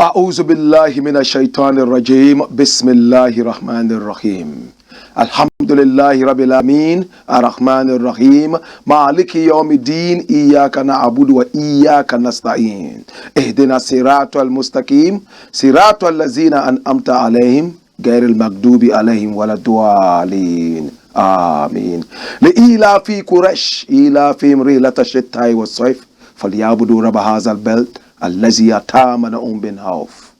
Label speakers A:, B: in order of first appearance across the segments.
A: A'udhu billahi minash shaitanir rajim. Bismillahir rahmanir rahim. Alhamdulillahi rabbil alamin. Ar-Rahmanir Rahim. Maliki yawmiddin. Iyyaka na'budu wa iyyaka nasta'in. Ihdina siratal mustaqim. Siratal ladzina an'amta alayhim. Ghairil maghdubi alayhim waladdallin. Amin. Li'ila fi Quraysh. Ila fi rihlata shittai was-sayf. Falyabudu rabb hadzal belt. Allazi atamana bin hauf.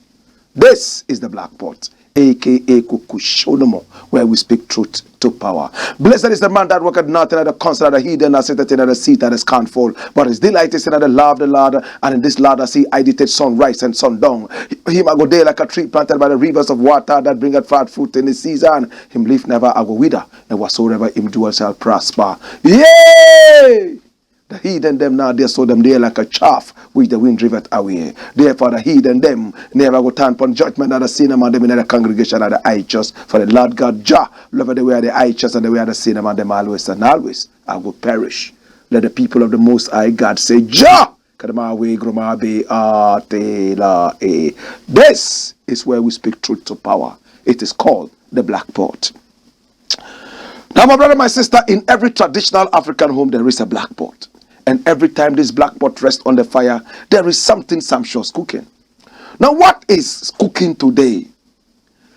A: This is the Blakk Pot, aka Kukushonomo, where we speak truth to power. Blessed is the man that worketh not in the constant, the hidden, that sitteth in the seat that is can't fall, but his delight is in the law of the Lord, and in this law I see I dictate sunrise and sundown. Him I go there like a tree planted by the rivers of water that bringeth forth fruit in the season. Him leaf never I go wither, and whatsoever him do shall prosper. Yay! The heathen them now, they saw them there like a chaff which the wind driveth away. Therefore the heathen them never go turn upon judgment of the sinner man them in the congregation of the righteous. For the Lord God Jah love the way of the righteous and the way of the sinner man them always and always I will perish. Let the people of the Most High God say Jah. This is where we speak truth to power. It is called the Blakk Pot. Now my brother, my sister, in every traditional African home there is a Blakk Pot. And every time this Blakk Pot rests on the fire, there is something sumptuous cooking. Now, what is cooking today?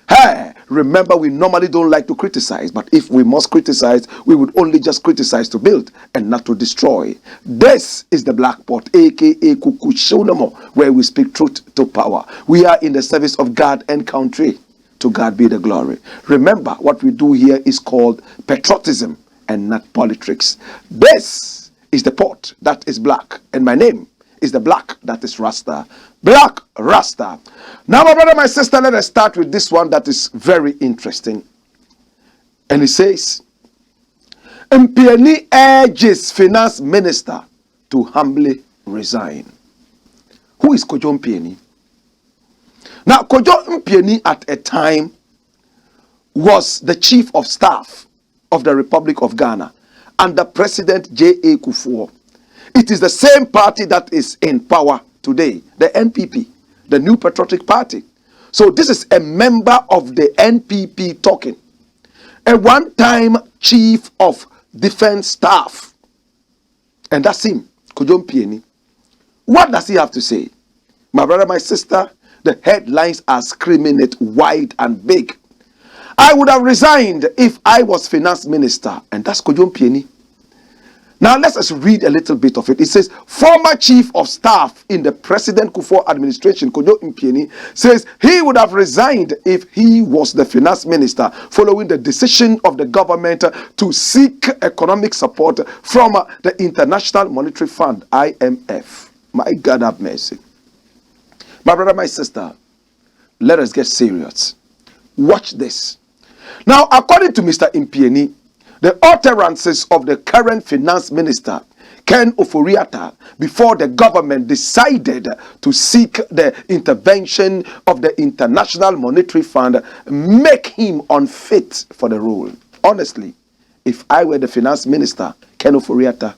A: Hey, remember, we normally don't like to criticize, but if we must criticize, we would only just criticize to build and not to destroy. This is the Blakk Pot, aka Kukushonomo, where we speak truth to power. We are in the service of God and country. To God be the glory. Remember, what we do here is called patriotism and not politics. This is the pot that is black, and my name is the Blakk that is Rasta. Blakk Rasta. Now, my brother, my sister, let us start with this one that is very interesting. And it says, Mpiani urges finance minister to humbly resign. Who is Kojo Mpiani? Now, Kojo Mpiani at a time was the chief of staff of the Republic of Ghana under President J.A. Kufuor. It is the same party that is in power today, the NPP, the New Patriotic Party. So this is a member of the NPP talking. A one-time chief of defense staff. And that's him, Kojo Mpiani. What does he have to say? My brother, my sister, the headlines are screaming it wide and big. I would have resigned if I was finance minister. And that's Kojo Mpiani. Now let us read a little bit of it. It says, former chief of staff in the President Kufuor administration, Kojo Mpiani, says he would have resigned if he was the finance minister following the decision of the government to seek economic support from the International Monetary Fund, IMF. My God have mercy. My brother, my sister, let us get serious. Watch this. Now, according to Mr. Mpiani, the utterances of the current finance minister, Ken Ofori-Atta, before the government decided to seek the intervention of the International Monetary Fund, make him unfit for the role. Honestly, if I were the finance minister, Ken Ofori-Atta,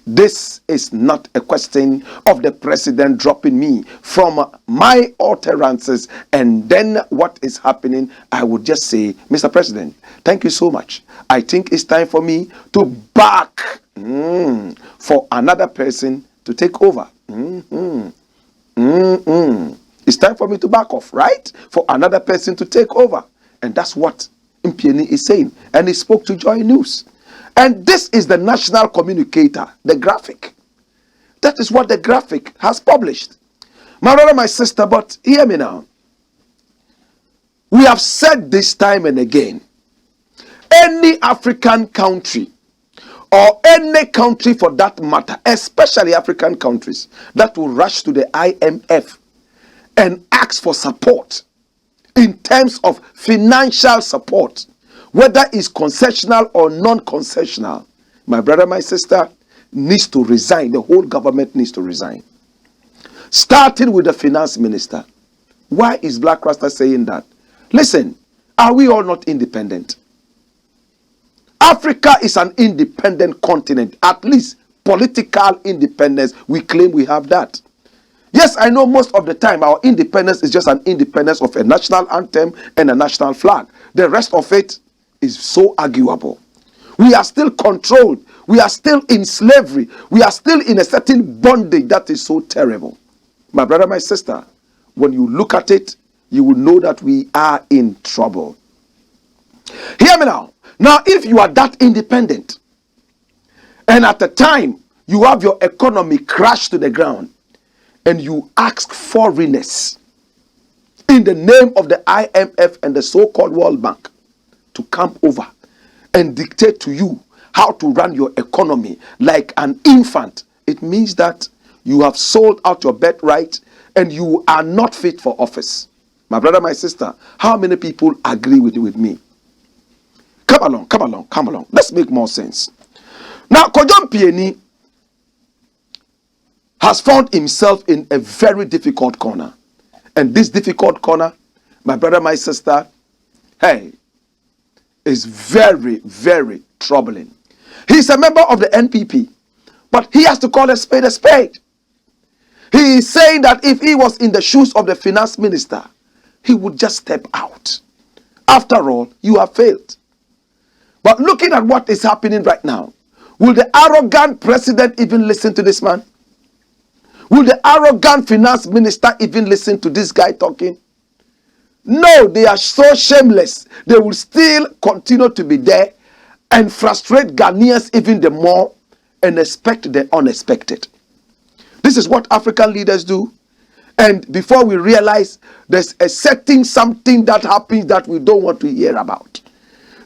A: this is not a question of the president dropping me from my utterances and then what is happening. I would just say, Mr. President, thank you so much. I think it's time for me to back for another person to take over. It's time for me to back off, right? For another person to take over. And that's what Mpiani is saying. And he spoke to Joy News. And this is the national communicator, the graphic. That is what the graphic has published. My brother, my sister, but hear me now. We have said this time and again, any African country, or any country for that matter, especially African countries, that will rush to the IMF and ask for support in terms of financial support, whether it's concessional or non-concessional, my brother, my sister, needs to resign. The whole government needs to resign. Starting with the finance minister. Why is Blakk Rasta saying that? Listen, are we all not independent? Africa is an independent continent. At least political independence, we claim we have that. Yes, I know most of the time our independence is just an independence of a national anthem and a national flag. The rest of it is so arguable. We are still controlled. We are still in slavery. We are still in a certain bondage that is so terrible. My brother, my sister, when you look at it, you will know that we are in trouble. Hear me now. Now, if you are that independent, and at the time you have your economy crashed to the ground, and you ask foreigners in the name of the IMF and the so-called World Bank to come over and dictate to you how to run your economy like an infant, it means that you have sold out your birthright and you are not fit for office. My brother, my sister, how many people agree with me? Come along. Let's make more sense. Now, Mpiani has found himself in a very difficult corner. And this difficult corner, my brother, my sister, hey, is very, very troubling. He's a member of the NPP, but he has to call a spade a spade. He is saying that if he was in the shoes of the finance minister, he would just step out. After all, you have failed. But looking at what is happening right now, will the arrogant president even listen to this man? Will the arrogant finance minister even listen to this guy talking? No, they are so shameless. They will still continue to be there and frustrate Ghanaians even the more and expect the unexpected. This is what African leaders do. And before we realize, there's a certain something that happens that we don't want to hear about.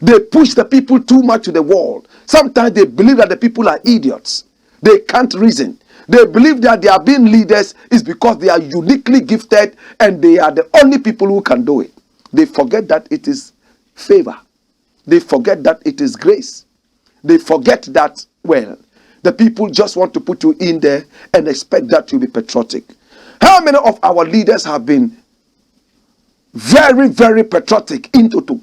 A: They push the people too much to the wall. Sometimes they believe that the people are idiots. They can't reason. They believe that they are being leaders is because they are uniquely gifted and they are the only people who can do it. They forget that it is favor. They forget that it is grace. They forget that, well, the people just want to put you in there and expect that you'll be patriotic. How many of our leaders have been very, very patriotic in toto?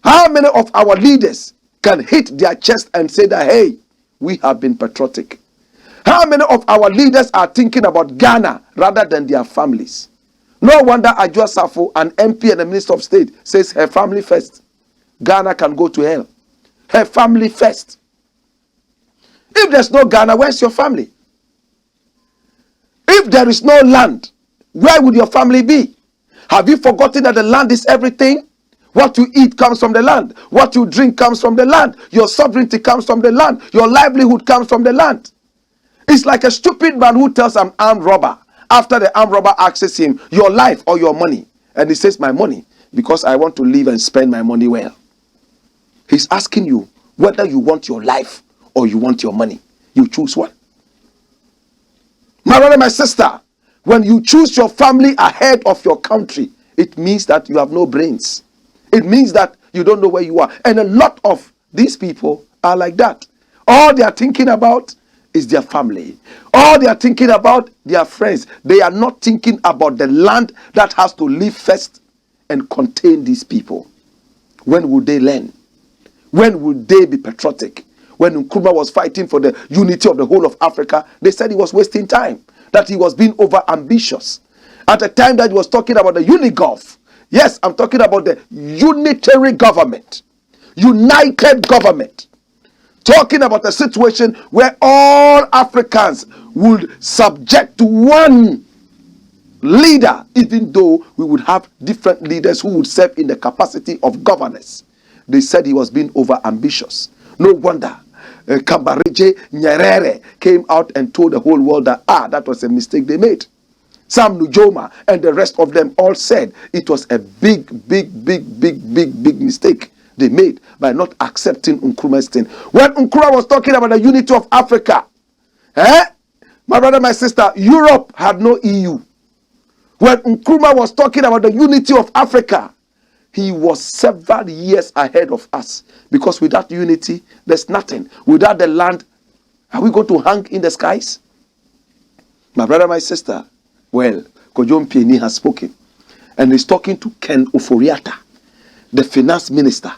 A: How many of our leaders can hit their chest and say that, hey, we have been patriotic? How many of our leaders are thinking about Ghana rather than their families? No wonder Adwoa Safo, an MP and a Minister of State, says her family first. Ghana can go to hell. Her family first. If there's no Ghana, where's your family? If there is no land, where would your family be? Have you forgotten that the land is everything? What you eat comes from the land. What you drink comes from the land. Your sovereignty comes from the land. Your livelihood comes from the land. It's like a stupid man who tells an armed robber, after the armed robber asks him, your life or your money? And he says, my money, because I want to live and spend my money well. He's asking you whether you want your life or you want your money. You choose one. My brother, my sister, when you choose your family ahead of your country, it means that you have no brains. It means that you don't know where you are. And a lot of these people are like that. All they are thinking about is their family. All they are thinking about their friends. They are not thinking about the land that has to live first and contain these people. When will they learn? When will they be patriotic? When Nkrumah was fighting for the unity of the whole of Africa, they said he was wasting time, that he was being over ambitious. At the time that he was talking about the Unigov, yes, I'm talking about the unitary government, united government, talking about a situation where all Africans would subject to one leader, even though we would have different leaders who would serve in the capacity of governors. They said he was being over ambitious. No wonder Kambareje Nyerere came out and told the whole world that that was a mistake they made. Sam Nujoma and the rest of them all said it was a big mistake they made by not accepting Nkrumah's thing. When Nkrumah was talking about the unity of Africa, my brother, my sister, Europe had no EU. When Nkrumah was talking about the unity of Africa, he was several years ahead of us, because without unity, there's nothing. Without the land, are we going to hang in the skies? My brother, my sister, well, Mpiani has spoken, and he's talking to Ken Oforiatta, the finance minister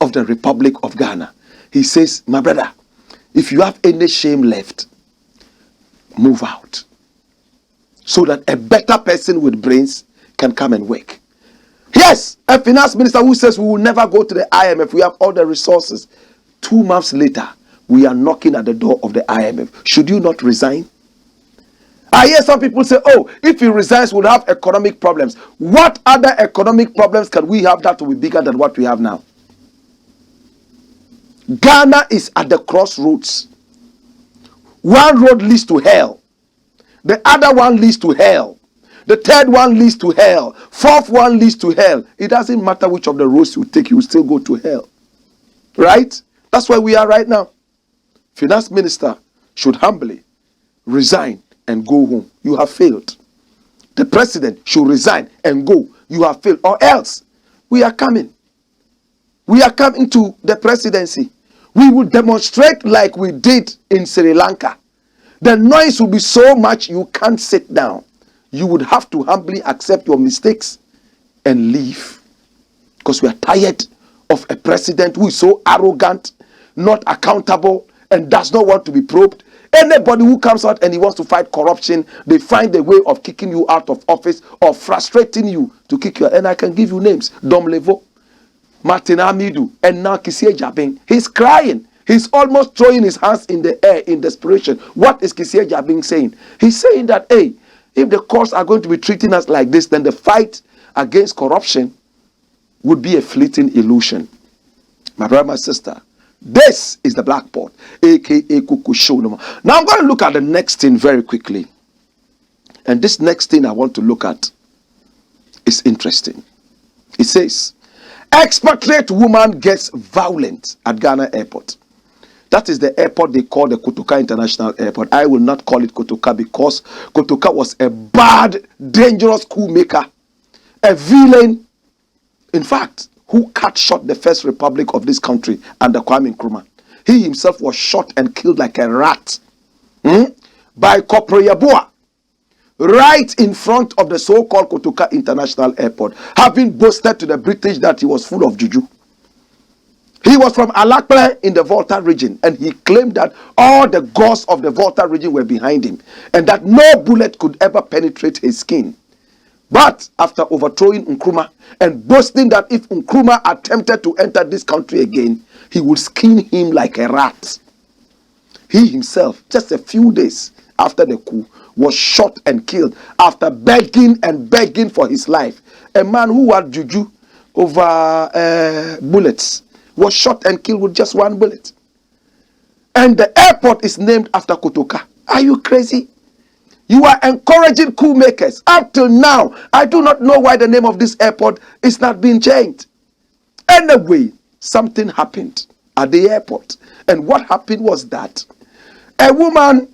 A: of the Republic of Ghana. He says, my brother, if you have any shame left, move out. so that a better person with brains can come and work. Yes, a finance minister who says we will never go to the IMF, we have all the resources. 2 months later, we are knocking at the door of the IMF. Should you not resign? I hear some people say, oh, if he resigns, we'll have economic problems. What other economic problems can we have that will be bigger than what we have now? Ghana is at the crossroads. One road leads to hell. The other one leads to hell. The third one leads to hell. Fourth one leads to hell. It doesn't matter which of the roads you take, you will still go to hell. Right? That's where we are right now. Finance minister should humbly resign and go home. You have failed. The president should resign and go. You have failed. Or else, we are coming. We are coming to the presidency. We will demonstrate like we did in Sri Lanka. The noise will be so much you can't sit down. You would have to humbly accept your mistakes and leave. Because we are tired of a president who is so arrogant, not accountable, and does not want to be probed. Anybody who comes out and he wants to fight corruption, they find a way of kicking you out of office or frustrating you to kick you out. And I can give you names. Dom Levo, Martin Amidu, and now Kisie Jabing. He's crying. He's almost throwing his hands in the air in desperation. What is Kisie Jabing saying? He's saying that, hey, if the courts are going to be treating us like this, then the fight against corruption would be a fleeting illusion. My brother, my sister, this is the blackboard, aka Kuku Show. Now I'm going to look at the next thing very quickly. And this next thing I want to look at is interesting. It says, expatriate woman gets violent at Ghana airport. That is the airport they call the Kotoka International Airport. I will not call it Kotoka because Kotoka was a bad, dangerous coup maker, a villain, in fact, who cut short the first republic of this country under Kwame Nkrumah. He himself was shot and killed like a rat by Corporal Yabua right in front of the so-called Kotoka International Airport, having boasted to the British that he was full of juju. He was from Alakple in the Volta region, and he claimed that all the gods of the Volta region were behind him, and that no bullet could ever penetrate his skin. But after overthrowing Nkrumah and boasting that if Nkrumah attempted to enter this country again, he would skin him like a rat. He himself, just a few days after the coup, was shot and killed after begging and begging for his life. A man who had juju over bullets was shot and killed with just one bullet. And the airport is named after Kotoka. Are you crazy? You are encouraging coup makers. Up till now, I do not know why the name of this airport is not being changed. Anyway, something happened at the airport. And what happened was that a woman,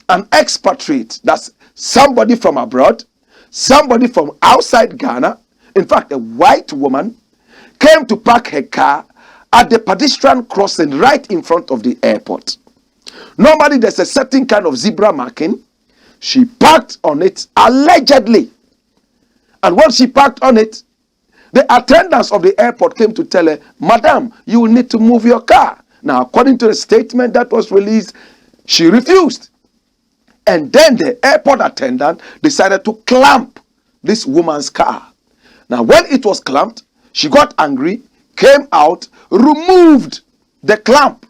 A: an expatriate, that's somebody from abroad, somebody from outside Ghana, in fact, a white woman, came to park her car at the pedestrian crossing right in front of the airport. Normally, there's a certain kind of zebra marking. She parked on it, allegedly. And when she parked on it, the attendants of the airport came to tell her, Madam, you will need to move your car. Now, according to the statement that was released, she refused. And then the airport attendant decided to clamp this woman's car. Now, when it was clamped, she got angry, came out, removed the clamp,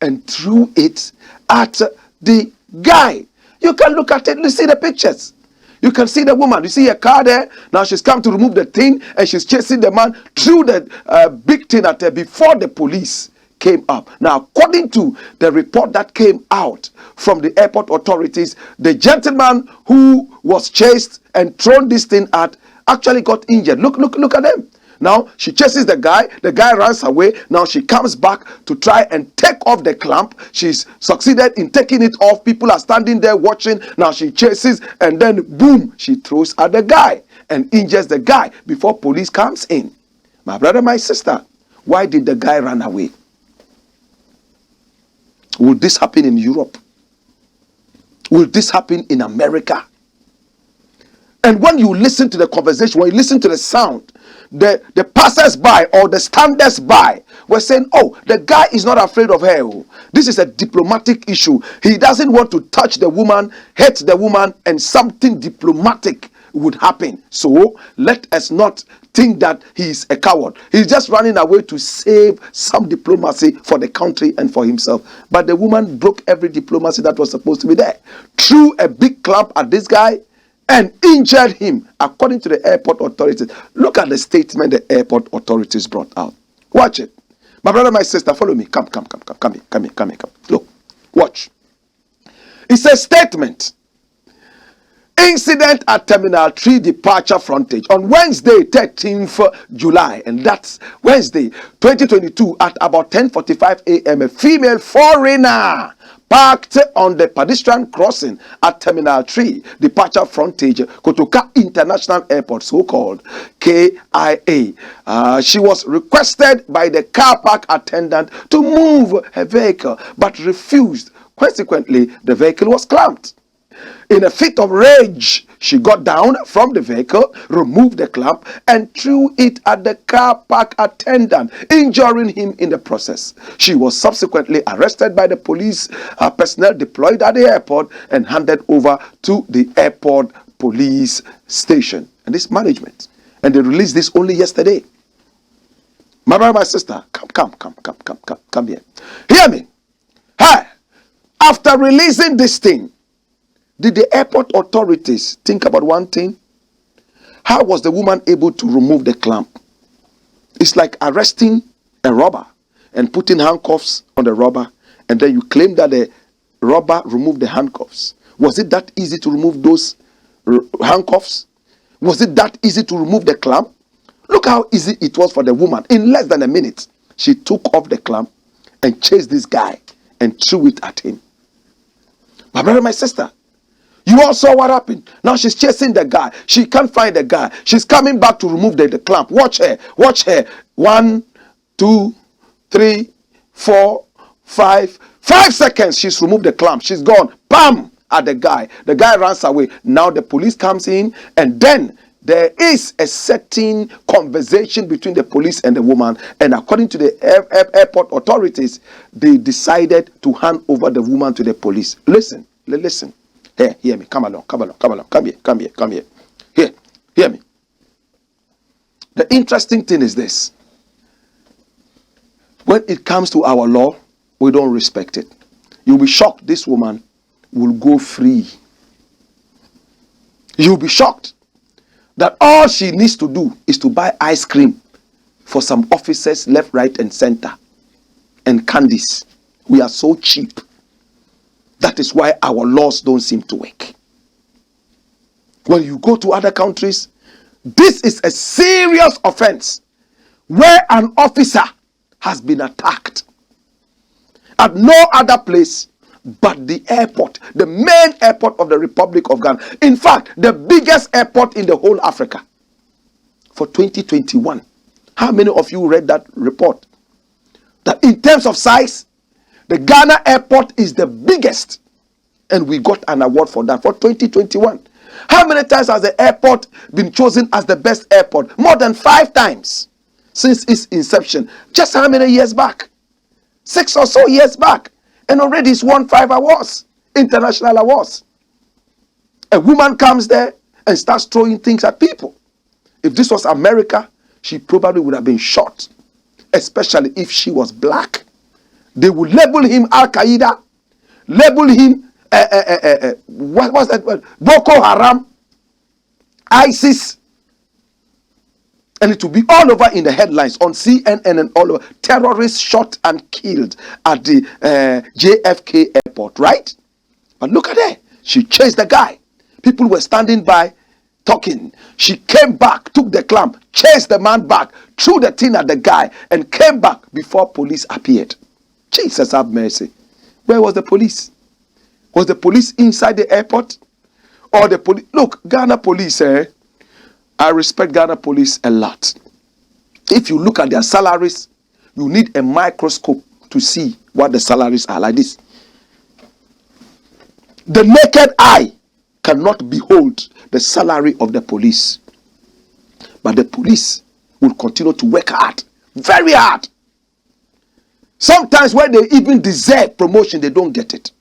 A: and threw it at the guy. You can look at it, you see the pictures. You can see the woman, you see her car there. Now she's come to remove the thing and she's chasing the man, threw the big thing at her before the police came up. Now, according to the report that came out from the airport authorities, the gentleman who was chased and thrown this thing at actually got injured. Look at them. Now, she chases the guy runs away. Now, she comes back to try and take off the clamp. She's succeeded in taking it off. People are standing there watching. Now, she chases and then, boom, she throws at the guy and injures the guy before police comes in. My brother, my sister, why did the guy run away? Will this happen in Europe? Will this happen in America? And when you listen to the conversation, when you listen to the sound, the passers-by or the standers-by were saying, oh, the guy is not afraid of her. This is a diplomatic issue. He doesn't want to touch the woman, hurt the woman, and something diplomatic would happen. So let us not think that he is a coward. He's just running away to save some diplomacy for the country and for himself. But the woman broke every diplomacy that was supposed to be there, threw a big club at this guy and injured him, according to the airport authorities. Look at the statement the airport authorities brought out. Watch it. My brother, my sister, follow me. Come here. Look, watch. It's a statement. Incident at Terminal 3 departure frontage on Wednesday, 13th July, and that's Wednesday, 2022, at about 10:45 a.m. A female foreigner parked on the pedestrian crossing at Terminal 3 departure frontage, Kotoka International Airport, so-called K.I.A. She was requested by the car park attendant to move her vehicle, but refused. Consequently, the vehicle was clamped. In a fit of rage, she got down from the vehicle, removed the clamp, and threw it at the car park attendant, injuring him in the process. She was subsequently arrested by the police personnel deployed at the airport and handed over to the airport police station and this management. And they released this only yesterday. My brother, my sister, come here. Hear me. Hey, after releasing this thing, did the airport authorities think about one thing? How was the woman able to remove the clamp? It's like arresting a robber and putting handcuffs on the robber, and then you claim that the robber removed the handcuffs. Was it that easy to remove those handcuffs? Was it that easy to remove the clamp? Look how easy it was for the woman. In less than a minute, she took off the clamp and chased this guy and threw it at him. My brother, my sister, you all saw what happened. Now she's chasing the guy. She can't find the guy. She's coming back to remove the clamp. Watch her. Watch her. 1, 2, 3, 4, 5. 5 seconds. She's removed the clamp. She's gone. Bam! At the guy. The guy runs away. Now the police comes in, and then there is a certain conversation between the police and the woman. And according to the airport authorities, they decided to hand over the woman to the police. Listen. Hey, hear me. Come along. Come here. Here, hear me. The interesting thing is this. When it comes to our law, we don't respect it. You'll be shocked this woman will go free. You'll be shocked that all she needs to do is to buy ice cream for some officers left, right, and center, and candies. We are so cheap. That is why our laws don't seem to work. When you go to other countries, this is a serious offense where an officer has been attacked. At no other place but the airport, the main airport of the Republic of Ghana. In fact, the biggest airport in the whole Africa for 2021. How many of you read that report? That in terms of size, the Ghana airport is the biggest, and we got an award for that for 2021. How many times has the airport been chosen as the best airport? More than 5 times since its inception. Just how many years back? 6 or so years back. And already it's won 5 awards, international awards. A woman comes there and starts throwing things at people. If this was America, she probably would have been shot, especially if she was black. They would label him Al-Qaeda, label him, what was that word? Boko Haram, ISIS. And it will be all over in the headlines on CNN and all over. Terrorists shot and killed at the JFK airport, right? But look at her. She chased the guy. People were standing by talking. She came back, took the clamp, chased the man back, threw the thing at the guy, and came back before police appeared. Jesus have mercy. Where was the police? Was the police inside the airport? Or the police? Look, Ghana police, I respect Ghana police a lot. If you look at their salaries, you need a microscope to see what the salaries are like this. The naked eye cannot behold the salary of the police. But the police will continue to work hard, very hard. Sometimes when they even deserve promotion, they don't get it.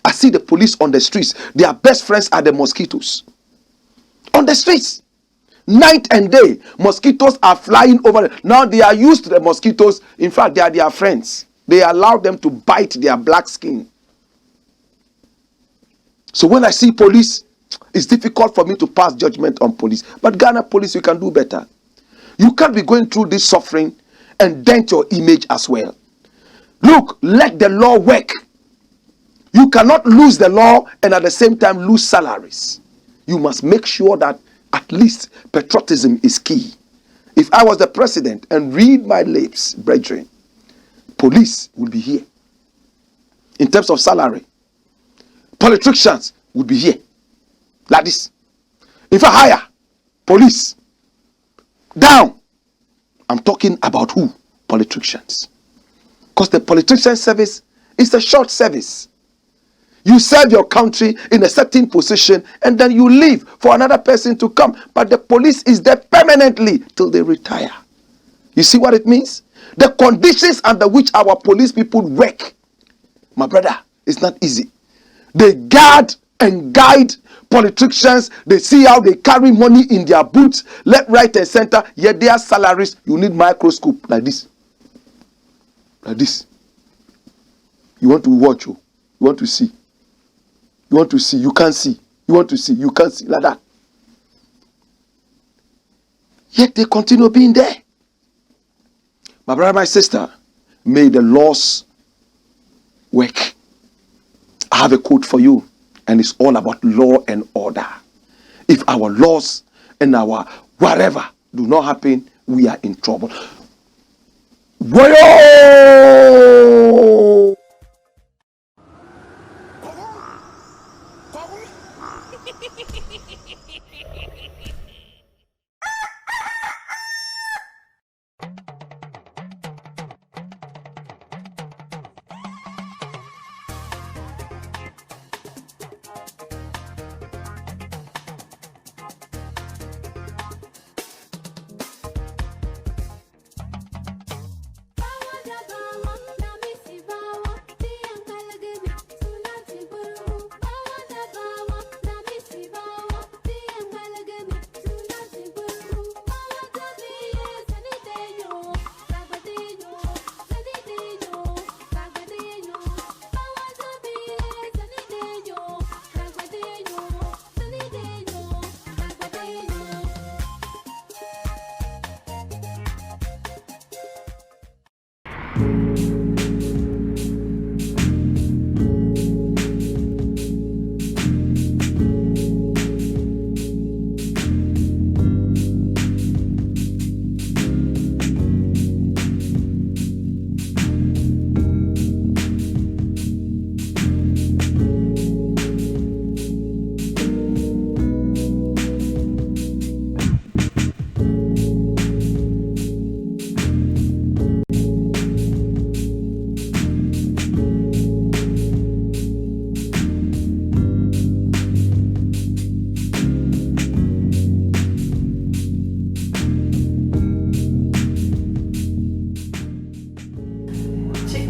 A: I see the police on the streets. Their best friends are the mosquitoes. On the streets. Night and day, mosquitoes are flying over them. Now they are used to the mosquitoes. In fact, they are their friends. They allow them to bite their black skin. So when I see police, it's difficult for me to pass judgment on police. But Ghana police, you can do better. You can't be going through this suffering and dent your image as well. Look, let the law work. You cannot lose the law and at the same time lose salaries. You must make sure that at least patriotism is key. If I was the president, and read my lips, brethren, police would be here. In terms of salary, politicians would be here. Like this. If I hire police, down. I'm talking about who? Politicians. Because the politician service is a short service. You serve your country in a certain position and then you leave for another person to come. But the police is there permanently till they retire. You see what it means? The conditions under which our police people work, my brother, it's not easy. They guard and guide politicians. They see how they carry money in their boots, left, right, and center. Yet their salaries, you need microscope like this. Like this. You want to watch, you want to see. You want to see, you can't see. You want to see, you can't see. Like that. Yet they continue being there. My brother, my sister, may the laws work. I have a quote for you, and it's all about law and order. If our laws and our whatever do not happen, we are in trouble. Whoa!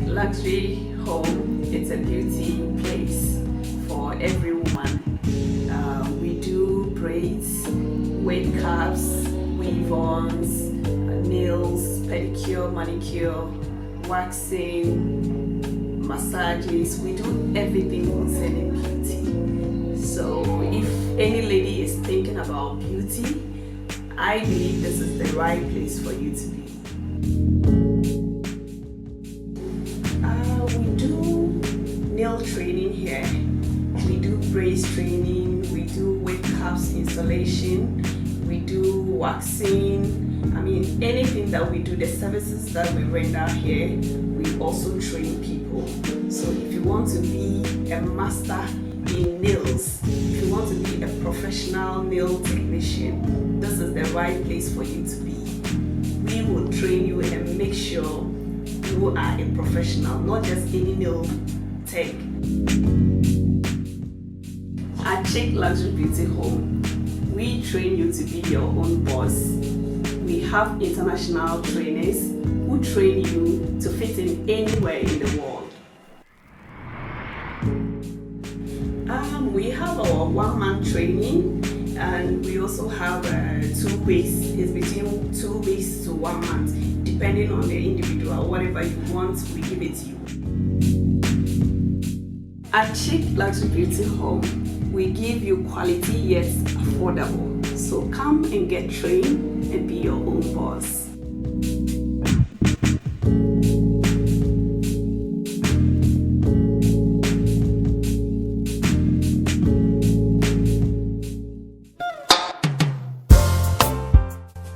B: Luxury home, it's a beauty place for every woman. We do braids, wave caps, weave-ons, nails, pedicure, manicure, waxing, massages. We do everything concerning beauty. So if any lady is thinking about beauty, I believe this is the right place for you to be. We do nail training here, we do braids training, we do wave caps installation, we do waxing. I mean, anything that we do, the services that we render here, we also train people. So if you want to be a master in nails, if you want to be a professional nail technician, this is the right place for you to be. We will train you and make sure you are a professional, not just any nail tech. At Chic Luxury Beauty Home, we train you to be your own boss. We have international trainers who train you to fit in anywhere in the world. We have our one-man training, and we also have 2 weeks. It's between 2 weeks to 1 month, depending on the individual. Whatever you want, we give it to you. At Chic Luxury Beauty Home, we give you quality yet affordable. So come and get trained and be your own boss.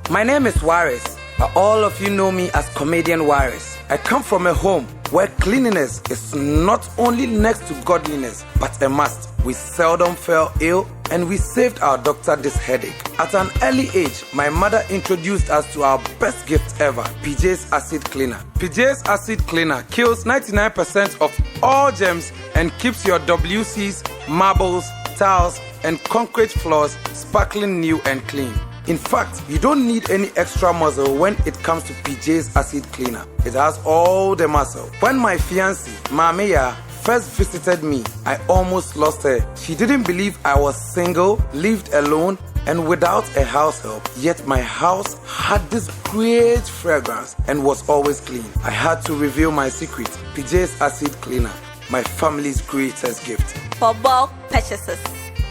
C: My name is Waris, but all of you know me as Comedian Waris. I come from a home where cleanliness is not only next to godliness, but a must. We seldom fell ill, and we saved our doctor this headache. At an early age, my mother introduced us to our best gift ever, PJ's Acid Cleaner. PJ's Acid Cleaner kills 99% of all germs and keeps your WCs, marbles, tiles, and concrete floors sparkling new and clean. In fact, you don't need any extra muscle when it comes to PJ's Acid Cleaner. It has all the muscle. When my fiancée, Mameya, first visited me, I almost lost her. She didn't believe I was single, lived alone, and without a house help. Yet my house had this great fragrance and was always clean. I had to reveal my secret. PJ's Acid Cleaner, my family's greatest gift.
D: For bulk purchases,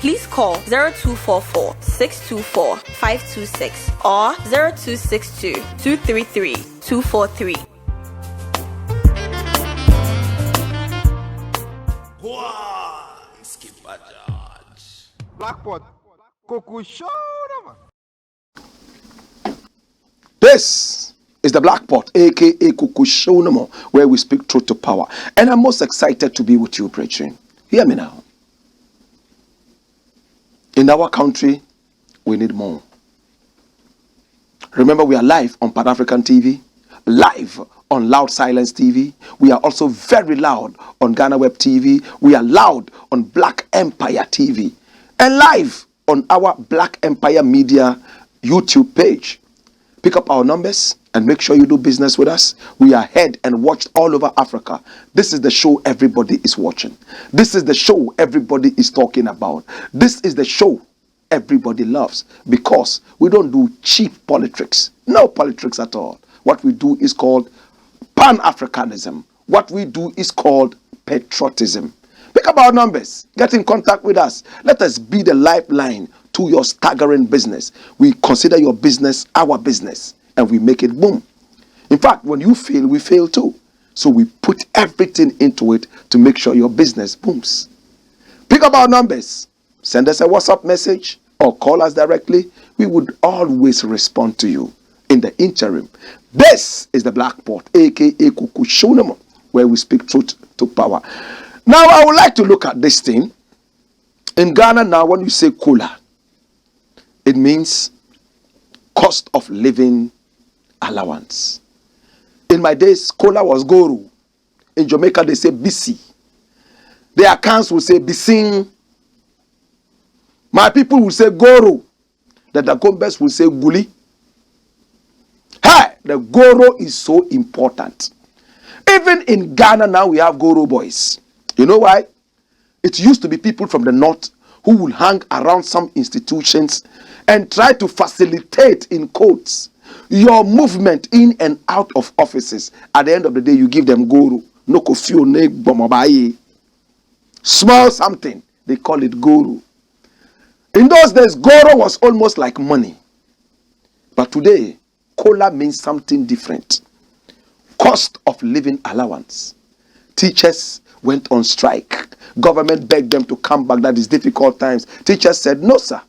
D: please call 0244 624 526 or 0262 233 243.
E: Blackpot, Coco Show.
A: This is the Blakk Pot, aka Kukushonamo, where we speak truth to power. And I'm most excited to be with you, brethren. Hear me now. In our country, we need more. Remember, we are live on Pan African TV, live on Loud Silence TV. We are also very loud on Ghana Web TV. We are loud on Black Empire TV. And live on our Black Empire Media YouTube page. Pick up our numbers and make sure you do business with us. We are heard and watched all over Africa. This is the show everybody is watching. This is the show everybody is talking about. This is the show everybody loves, because we don't do cheap politics. No politics at all. What we do is called Pan-Africanism. What we do is called patriotism. Pick up our numbers. Get in contact with us. Let us be the lifeline to your staggering business. We consider your business our business, and we make it boom. In fact, when you fail, we fail too. So we put everything into it to make sure your business booms. Pick up our numbers. Send us a WhatsApp message or call us directly. We would always respond to you. In the interim, this is the Blakk Pot, aka Kukushonamo, where we speak truth to power. Now, I would like to look at this thing. In Ghana now, when you say cola, it means cost of living allowance. In my days, cola was goro. In Jamaica, they say bisi. Their accounts will say bising. My people will say goro. The Dagombes will say guli. Hey, the goro is so important. Even in Ghana now, we have goro boys. You know why? It used to be people from the north who would hang around some institutions and try to facilitate, in quotes, your movement in and out of offices. At the end of the day, you give them goro. No kofio ne bomobaye. Small something, they call it goro. In those days, goro was almost like money. But today, cola means something different. Cost of living allowance. Teachers went on strike. Government begged them to come back. That is difficult times. Teachers said, no, sir.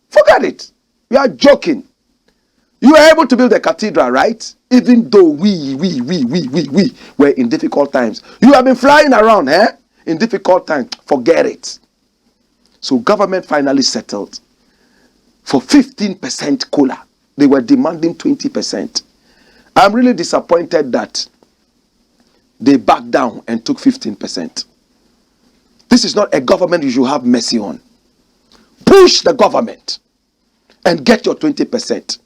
A: Forget it. We are joking. You were able to build a cathedral, right? Even though we were in difficult times. You have been flying around, in difficult times. Forget it. So government finally settled for 15% cola. They were demanding 20%. I'm really disappointed that they backed down and took 15%. This is not a government you should have mercy on. push the government and get your 20%.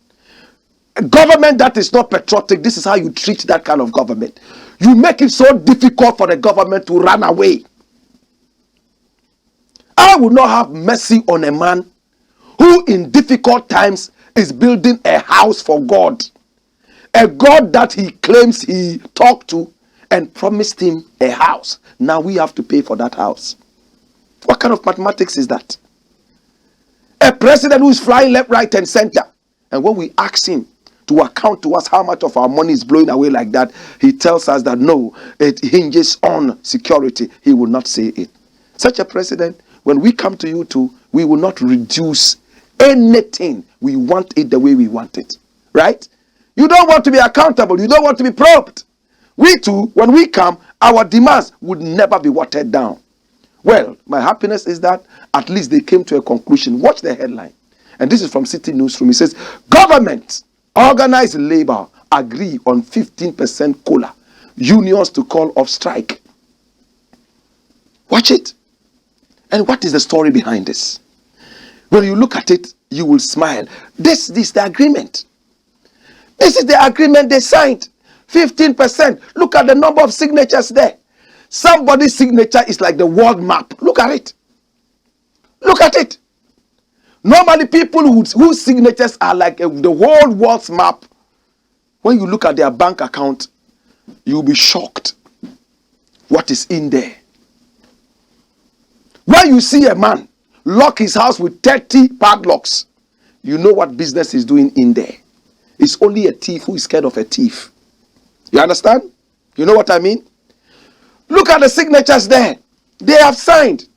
A: A government that is not patriotic, this is how you treat that kind of government. You make it so difficult for the government to run away. I will not have mercy on a man who in difficult times is building a house for God. A God that he claims he talked to and promised him a house. Now we have to pay for that house. What kind of mathematics is that? A president who is flying left, right, and center. And when we ask him to account to us how much of our money is blowing away like that, he tells us that no, it hinges on security. He will not say it. Such a president, when we come to you too, we will not reduce anything. We want it the way we want it. Right? You don't want to be accountable. You don't want to be probed. We too, when we come, our demands would never be watered down. Well, my happiness is that at least they came to a conclusion. Watch the headline. And this is from City Newsroom. It says, government, organized labor agree on 15% COLA. Unions to call off strike. Watch it. And what is the story behind this? When you look at it, you will smile. This is the agreement. This is the agreement they signed. 15%. Look at the number of signatures there. Somebody's signature is like the world map. Look at it. Look at it. Normally people whose signatures are like the whole world's map. When you look at their bank account, you'll be shocked what is in there. When you see a man lock his house with 30 padlocks, you know what business he's doing in there. It's only a thief who is scared of a thief. You understand? You know what I mean? Look at the signatures there. They have signed.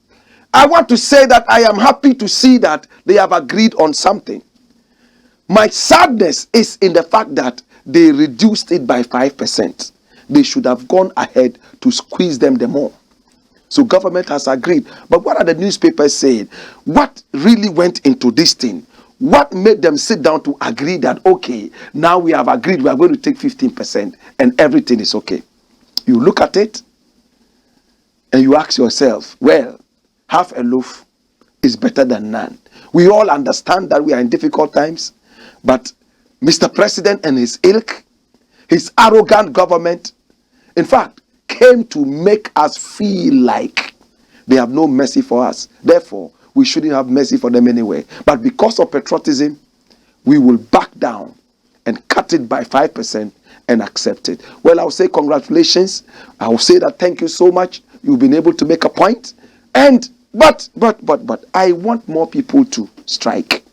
A: I want to say that I am happy to see that they have agreed on something. My sadness is in the fact that they reduced it by 5%. They should have gone ahead to squeeze them the more. So government has agreed. But what are the newspapers saying? What really went into this thing? What made them sit down to agree that, okay, now we have agreed, we are going to take 15% and everything is okay? You look at it and you ask yourself, well, half a loaf is better than none. We all understand that we are in difficult times, but Mr. President and his ilk, his arrogant government, in fact, came to make us feel like they have no mercy for us. Therefore, we shouldn't have mercy for them anyway. But because of patriotism, we will back down and cut it by 5% and accept it. Well, I'll say congratulations. I will say that thank you so much. You've been able to make a point. And but I want more people to strike.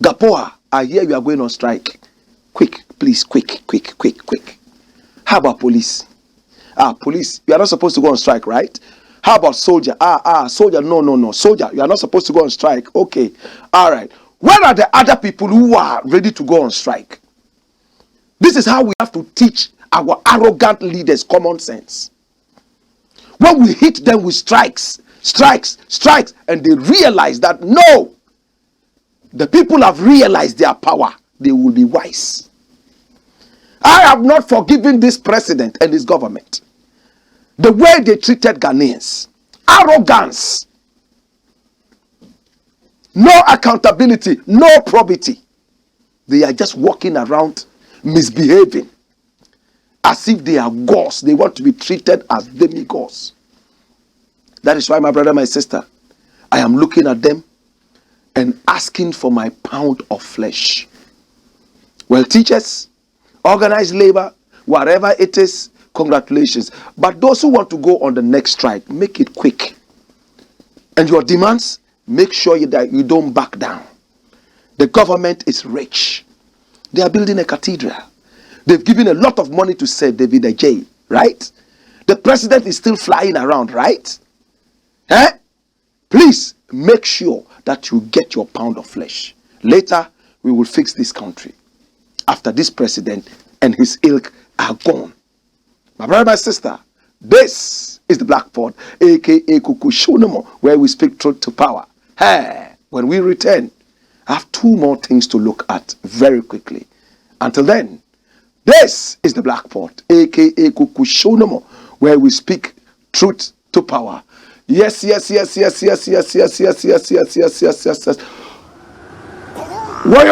A: Gapoa, I hear you are going on strike. Quick, please, quick. How about police? Police, you are not supposed to go on strike, right? How about soldier? Soldier, no. Soldier, you are not supposed to go on strike. Okay, all right. Where are the other people who are ready to go on strike? This is how we have to teach our arrogant leaders common sense. When we hit them with strikes, and they realize that no, the people have realized their power, they will be wise. I have not forgiven this president and his government. The way they treated Ghanaians, arrogance, no accountability, no probity. They are just walking around misbehaving as if they are gods. They want to be treated as demigods. That is why, my brother, my sister, I am looking at them and asking for my pound of flesh. Well, teachers, organized labor, whatever it is, congratulations. But those who want to go on the next strike, make it quick. And your demands, make sure that you don't back down. The government is rich. They are building a cathedral. They've given a lot of money to Sir David Ajay, right? The president is still flying around, right? Please make sure that you get your pound of flesh. Later, we will fix this country. After this president and his ilk are gone. My brother, my sister, this is the Blakk Pod, aka Kukushunomo, where we speak truth to power. When we return, I have two more things to look at very quickly. Until then, this is the Blakk Pod, aka Kukushunomo, where we speak truth to power. Yes. Wayo!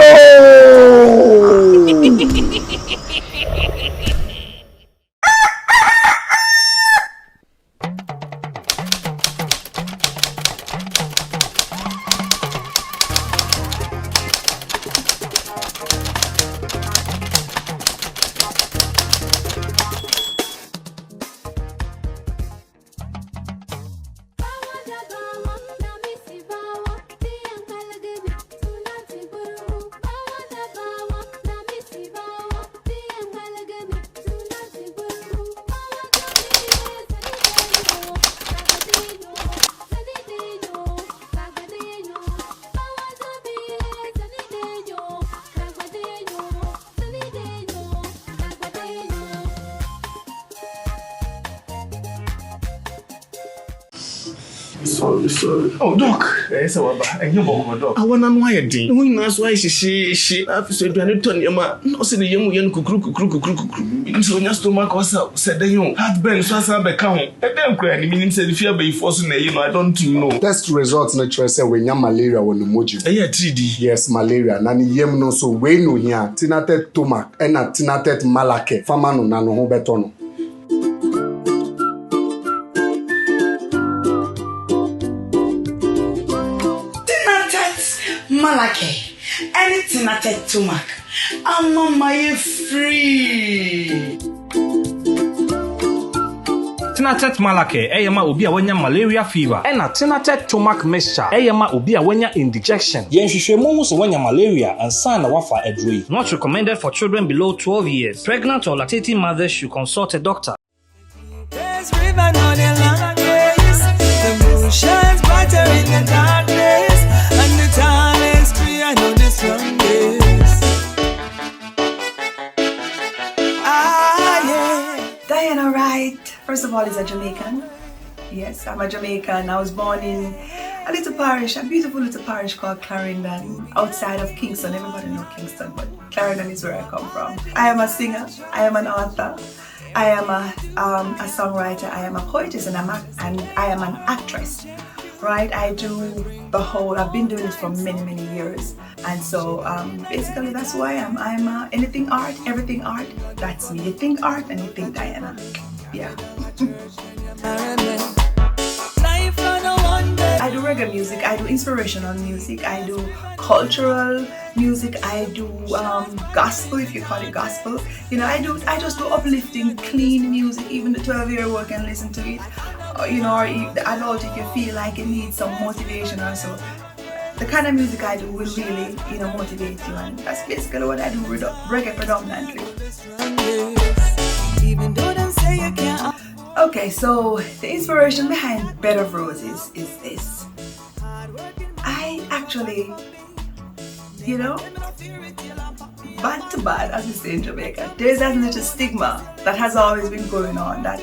F: Sorry. Oh, Doc. Yes, and you walk, Doc. I want to know why you did. We must why she. I've said, "Do you turn your man? No, say the young kukru. So your stomach was up. Said the young heartburn. So I be count. And then crying. Meaning said if you be forcing I don't know.
G: Test results naturally say when you malaria when emoji.
F: Yeah, 3D.
G: Yes, malaria. Nani yem no so we no here. Tinatet tomac. Ena tinatet malake. Fama no nano ho betono.
H: Malake, anything I take to Mac. I'm on my free.
I: Tinatet Malake, Ayama Ubia Wenya malaria fever, and a Tinatet Tomac mixture, Ayama Ubia Wenya indigestion. Yen Shishemus Wenya malaria and San Wafa Edri. Not recommended for children below 12 years. Pregnant or lactating mothers should consult a doctor.
J: There's river on the long days, the moon shines brighter in the darkness, and the time is clear on the strong days.
K: Diana Wright, first of all, is a Jamaican. Yes, I'm a Jamaican. I was born in a little parish, a beautiful little parish called Clarendon, outside of Kingston. Everybody knows Kingston, but Clarendon is where I come from. I am a singer, I am an author, I am a songwriter, I am a poetess, and I am an actress. Right, I do the whole. I've been doing this for many years, and so basically that's who I am. I'm anything art, everything art. That's me. You think art and you think Diana. Yeah. I do reggae music. I do inspirational music. I do cultural music. I do gospel, if you call it gospel. You know, I just do uplifting, clean music. Even the 12-year-old can listen to it. You know, or the adult, if you feel like you need some motivation or so. The kind of music I do will really, you know, motivate you, and that's basically what I do, reggae predominantly. Okay, so the inspiration behind Bed of Roses is this. I actually, you know, bad to bad, as we say in Jamaica, there's that little stigma that has always been going on, that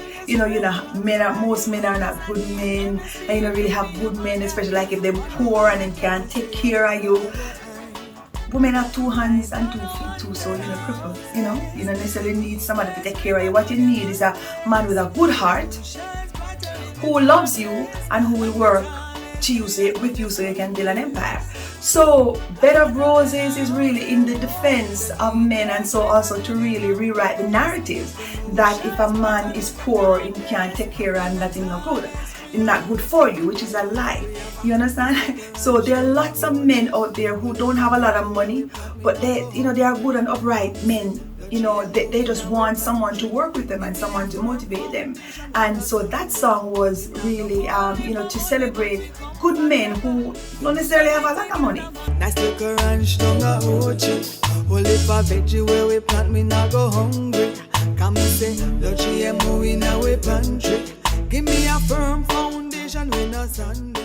K: most men are not good men, and you don't really have good men, especially like if they're poor and they can't take care of you. Women have 2 hands and 2 feet too, so crippled. You don't necessarily need somebody to take care of you. What you need is a man with a good heart who loves you and who will work with you so you can build an empire. So Bed of Roses is really in the defense of men, and so also to really rewrite the narratives that if a man is poor, he can't take care and that is not good for you, which is a lie. You understand? So there are lots of men out there who don't have a lot of money, but they are good and upright men. They just want someone to work with them and someone to motivate them. And so that song was really, to celebrate good men who don't necessarily have a lot of money.
J: Nice little ranch down a Ochi. Only for veggie where we plant, me not go hungry. Come and say, the GMO in our pantry. Give me a firm foundation when no Sunday.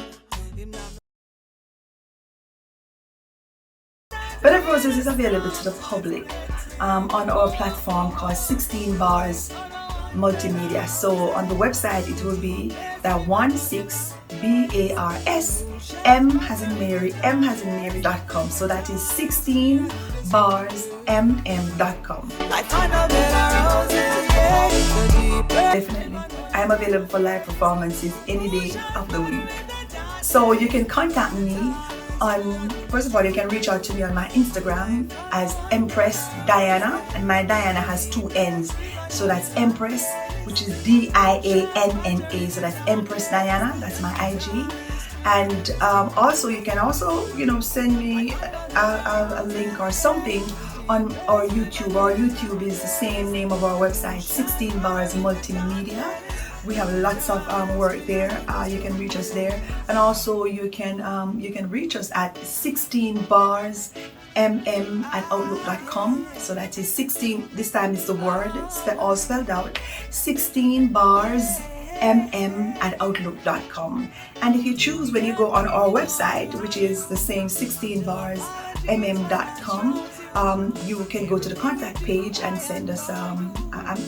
K: Bed of Roses is available to the public on our platform called 16 Bars Multimedia. So on the website it will be the 16BARS M-as-in-Mary.com. So that is 16barsmm.com.
J: I find a bed of roses, yeah.
K: Definitely. I'm available for live performances any day of the week. So you can contact me on, first of all, you can reach out to me on my Instagram as Empress Diana, and my Diana has 2 N's. So that's Empress, which is D-I-A-N-N-A. So that's Empress Diana, that's my IG. And also, you can also, send me a link or something on our YouTube. Our YouTube is the same name of our website, 16 Bars Multimedia. We have lots of work there. You can reach us there, and also you can reach us at 16barsmm@outlook.com. So that is 16. This time is the word all spelled out. 16barsmm@outlook.com. And if you choose, when you go on our website, which is the same 16barsmm.com, you can go to the contact page and send us a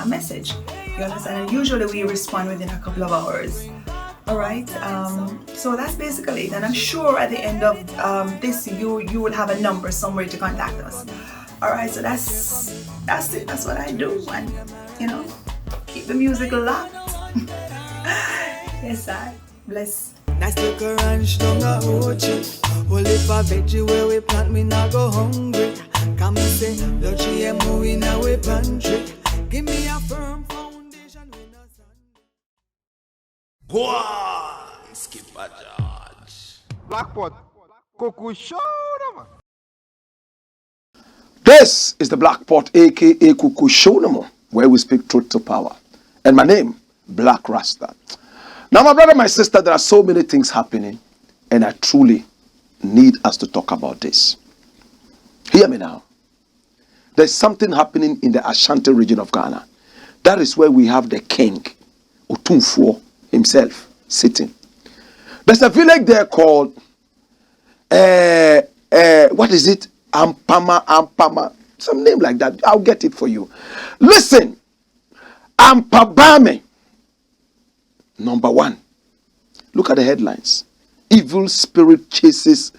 K: message. You understand? And usually we respond within a couple of hours. All right. So that's basically it. And I'm sure at the end of this, you will have a number somewhere to contact us. All right. So that's it. That's what I do. And keep the music locked. Yes, I bless.
J: Nice little ranch down the OG. Only for veggie where we plant, me not go hungry. Come and say, the GMO in our pantry. Give me a firm foundation.
E: Go on, skip a charge. Blackpot, Coco Show.
A: This is the Blakk Pot, aka Kuku Shonamo, where we speak truth to power. And my name, Blakk Rasta. Now, my brother, my sister, there are so many things happening, and I truly need us to talk about this. Hear me now. There's something happening in the Ashanti region of Ghana. That is where we have the king, Otumfuo himself, sitting. There's a village there called, what is it? Ampama, some name like that. I'll get it for you. Listen, AMPABAME, number 1. Look at the headlines. Evil spirit chases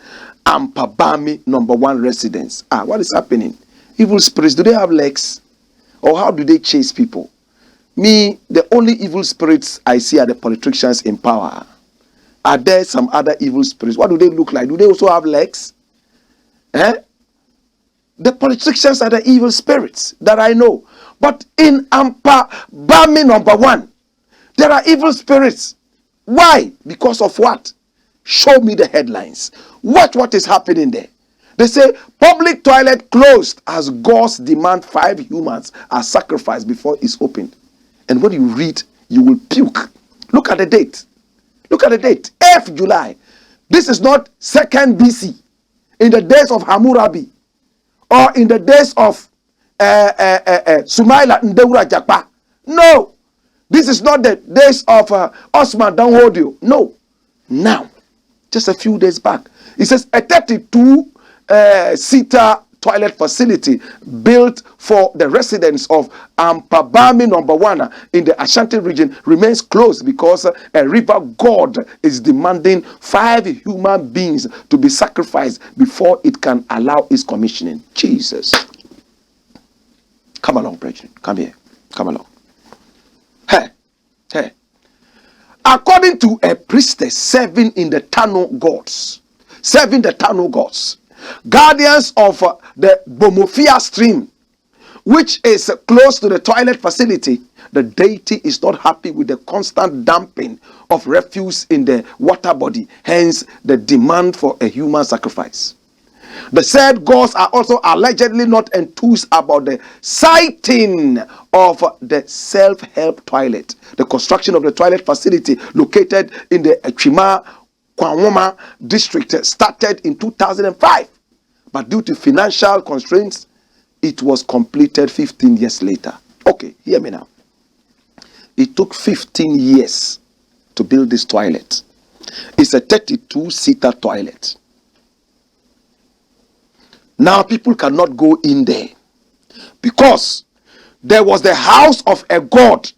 A: AMPABAME number 1 residents. What is happening? Evil spirits, do they have legs? Or how do they chase people? Me, the only evil spirits I see are the politicians in power. Are there some other evil spirits? What do they look like? Do they also have legs? The politicians are the evil spirits that I know. But in AMPABAME number 1, there are evil spirits. Why? Because of what? Show me the headlines. What is happening there? They say public toilet closed as God's demand 5 humans are sacrificed before it's opened. And when you read, you will puke. Look at the date. Look at the date. 8th July. This is not 2nd BC. In the days of Hammurabi. Or in the days of Sumaila Ndewura Japa. No. This is not the days of Osman Danhodio. No. Now. Just a few days back. It says a 32-seater toilet facility built for the residents of AMPABAME number 1 in the Ashanti region remains closed because a river god is demanding 5 human beings to be sacrificed before it can allow its commissioning. Jesus. Come along, brethren. Come here. Come along. Hey. According to a priestess serving the Tano gods, guardians of the Bomofia stream, which is close to the toilet facility, the deity is not happy with the constant dumping of refuse in the water body, hence the demand for a human sacrifice. The said gods are also allegedly not enthused about the siting of the self-help toilet. The construction of the toilet facility located in the Kwamwoma district started in 2005. But due to financial constraints, it was completed 15 years later. Okay, hear me now. It took 15 years to build this toilet. It's a 32-seater toilet. Now people cannot go in there because there was the house of a god,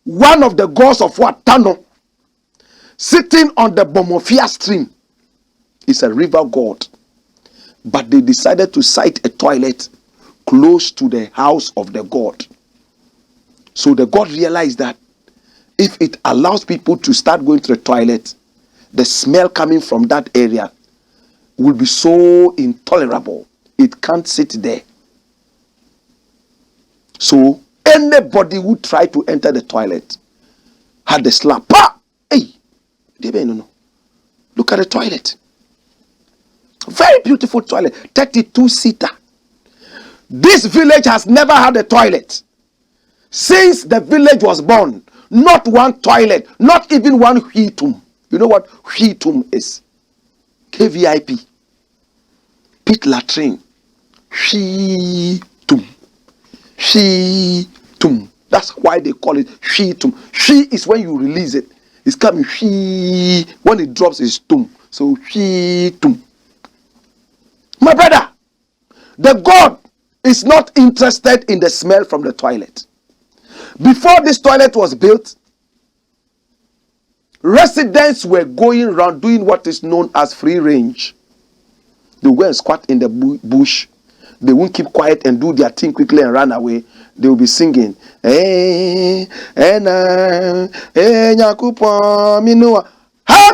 A: one of the gods of what? Tano, sitting on the Bomofia stream. It's a river god. But they decided to site a toilet close to the house of the god. So the god realized that if it allows people to start going to the toilet, the smell coming from that area will be so intolerable. It can't sit there. So anybody who try to enter the toilet had the slap. Pa! Hey, no. Look at the toilet. Very beautiful toilet, 32-seater. This village has never had a toilet. Since the village was born, not one toilet, not even one heatum. You know what heatum is? KVIP. Pit latrine. Heatum. Heatum. That's why they call it heatum. She is when you release it. It's coming she. When it drops, it's tum. So heatum. My brother, the God is not interested in the smell from the toilet. Before this toilet was built, residents were going around doing what is known as free range. They will go and squat in the bush. They won't keep quiet and do their thing quickly and run away. They will be singing. How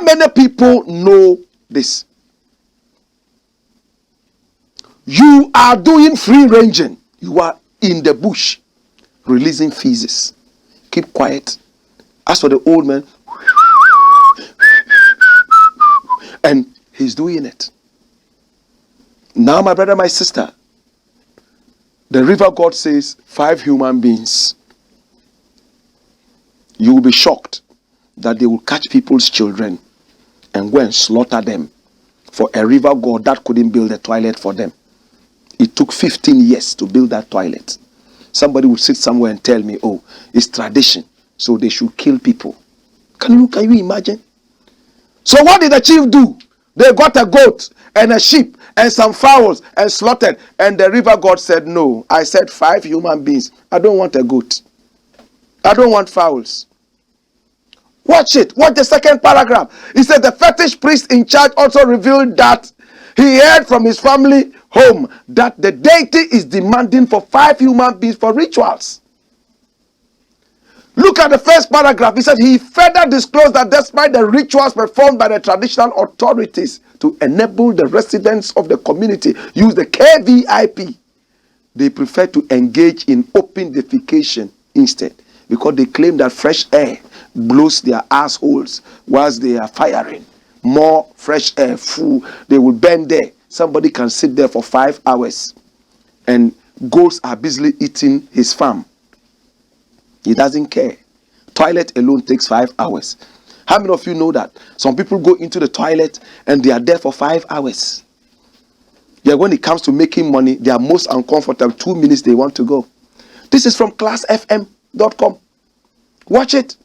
A: many people know this? You are doing free ranging. You are in the bush releasing feces. Keep quiet. As for the old man, and he's doing it. Now, my brother, my sister, the river God says 5 human beings. You will be shocked that they will catch people's children and go and slaughter them for a river God that couldn't build a toilet for them. It took 15 years to build that toilet. Somebody will sit somewhere and tell me, oh, it's tradition, so they should kill people. Can you imagine? So what did the chief do? They got a goat and a sheep and some fowls and slaughtered. And the river God said, no, I said 5 human beings. I don't want a goat. I don't want fowls. Watch it. Watch the second paragraph. He said the fetish priest in charge also revealed that he heard from his family home that the deity is demanding for 5 human beings for rituals. Look at the first paragraph. He said he further disclosed that despite the rituals performed by the traditional authorities to enable the residents of the community use the KVIP, they prefer to engage in open defecation instead, because they claim that fresh air blows their assholes whilst they are firing. More fresh air, full, they will burn there. Somebody can sit there for 5 hours and goats are busily eating his farm. He doesn't care. Toilet alone takes 5 hours. How many of you know that some people go into the toilet and they are there for 5 hours? Yeah, when it comes to making money, they are most uncomfortable. 2 minutes they want to go. This is from classfm.com. Watch it.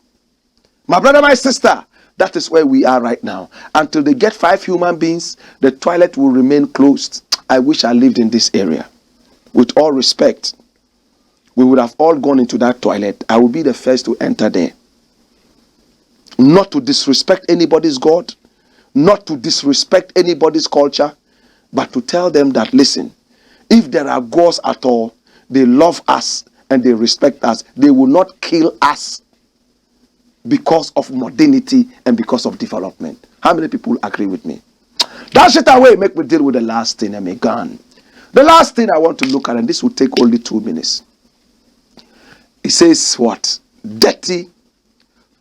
A: My brother, my sister, that is where we are right now. Until they get 5 human beings, the toilet will remain closed. I wish I lived in this area. With all respect, we would have all gone into that toilet. I will be the first to enter there. Not to disrespect anybody's God, not to disrespect anybody's culture, but to tell them that, listen, if there are gods at all, they love us and they respect us. They will not kill us because of modernity and because of development. How many people agree with me? Dash it away. Make me deal with the last thing. I'm gone. The last thing I want to look at, and this will take only 2 minutes. It says what? Dirty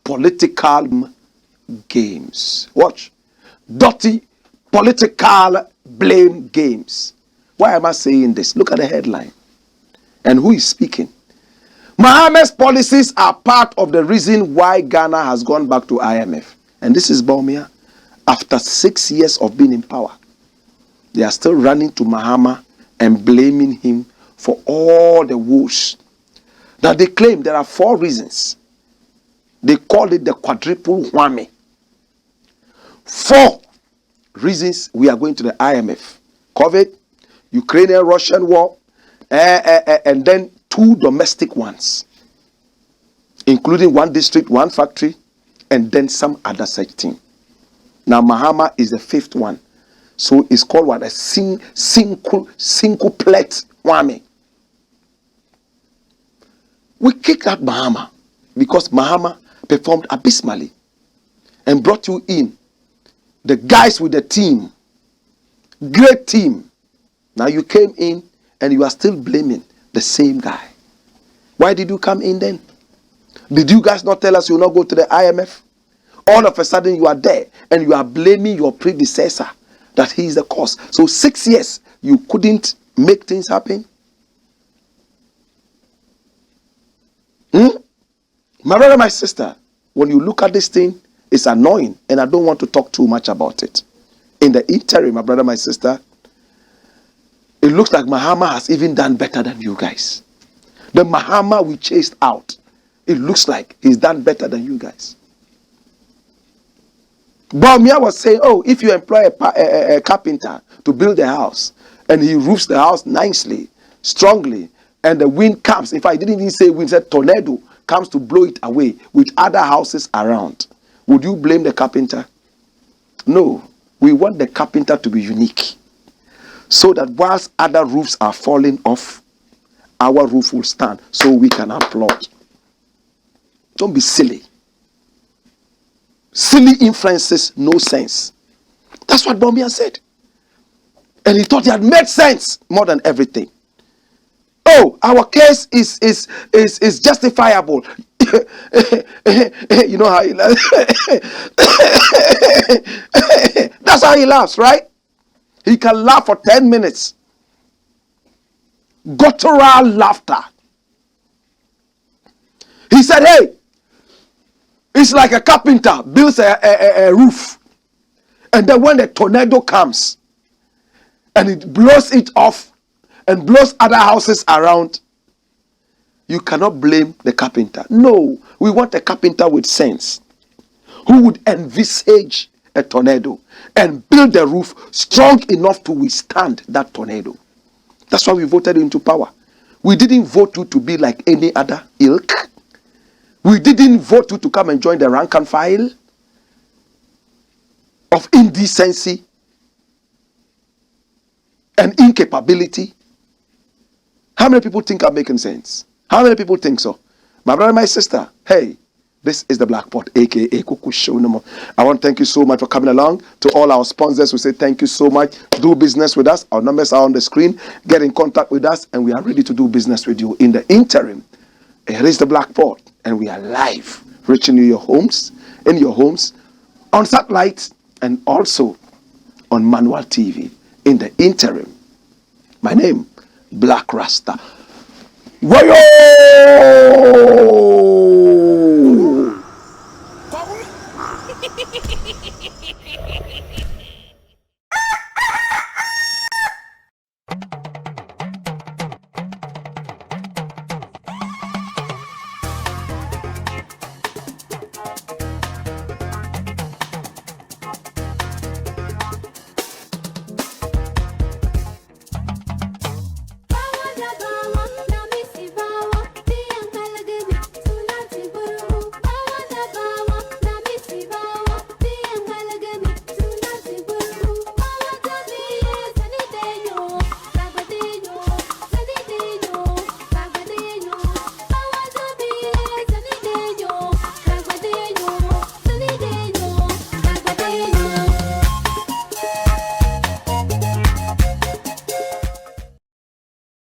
A: political games. Watch. Dirty political blame games. Why am I saying this? Look at the headline. And who is speaking? Mohammed's policies are part of the reason why Ghana has gone back to IMF. And this is Baumia. After 6 years of being in power, they are still running to Mahama and blaming him for all the woes. Now they claim there are 4 reasons. They call it the quadruple whammy. 4 reasons we are going to the IMF. COVID, Ukrainian-Russian war, and then 2 domestic ones, including 1 district, 1 factory, and then some other such thing. Now Mahama is the 5th one. So it's called what? A single plate whammy. We kicked out Mahama because Mahama, performed abysmally and brought you in. The guys with the team, great team. Now you came in and you are still blaming the same guy. Why did you come in then? Did you guys not tell us you will not go to the IMF? All of a sudden you are there and you are blaming your predecessor that he is the cause. So 6 years you couldn't make things happen? My brother, my sister, when you look at this thing, it's annoying and I don't want to talk too much about it. In the interim, my brother, my sister, it looks like Mahama has even done better than you guys. The Mahama we chased out, it looks like he's done better than you guys. Baumia was saying, oh, if you employ a carpenter to build a house and he roofs the house nicely, strongly, and the wind comes, in fact, he didn't even say wind, he said tornado comes to blow it away with other houses around, would you blame the carpenter? No. We want the carpenter to be unique, so that whilst other roofs are falling off, our roof will stand, so we can applaud. Don't be silly. Silly inferences, no sense. That's what Baumia said. And he thought he had made sense more than everything. Oh, our case is justifiable. You know how he laughs. That's how he laughs, right? He can laugh for 10 minutes. Guttural laughter. He said, hey, it's like a carpenter builds a roof. And then when the tornado comes and it blows it off and blows other houses around, you cannot blame the carpenter. No, we want a carpenter with sense who would envisage a tornado and build the roof strong enough to withstand that tornado. That's why we voted into power. We didn't vote you to be like any other ilk. We didn't vote you to come and join the rank and file of indecency and incapability. How many people think I'm making sense? How many people think so? My brother, my sister, hey, this is the Blakk Pot, aka Kuku Show no more. I want to thank you so much for coming along. To all our sponsors, we say thank you so much. Do business with us. Our numbers are on the screen. Get in contact with us, and we are ready to do business with you. In the interim, it is the Blakk Pot, and we are live, reaching you in your homes, on satellite, and also on manual TV. In the interim, my name, Blakk Rasta. Wayo!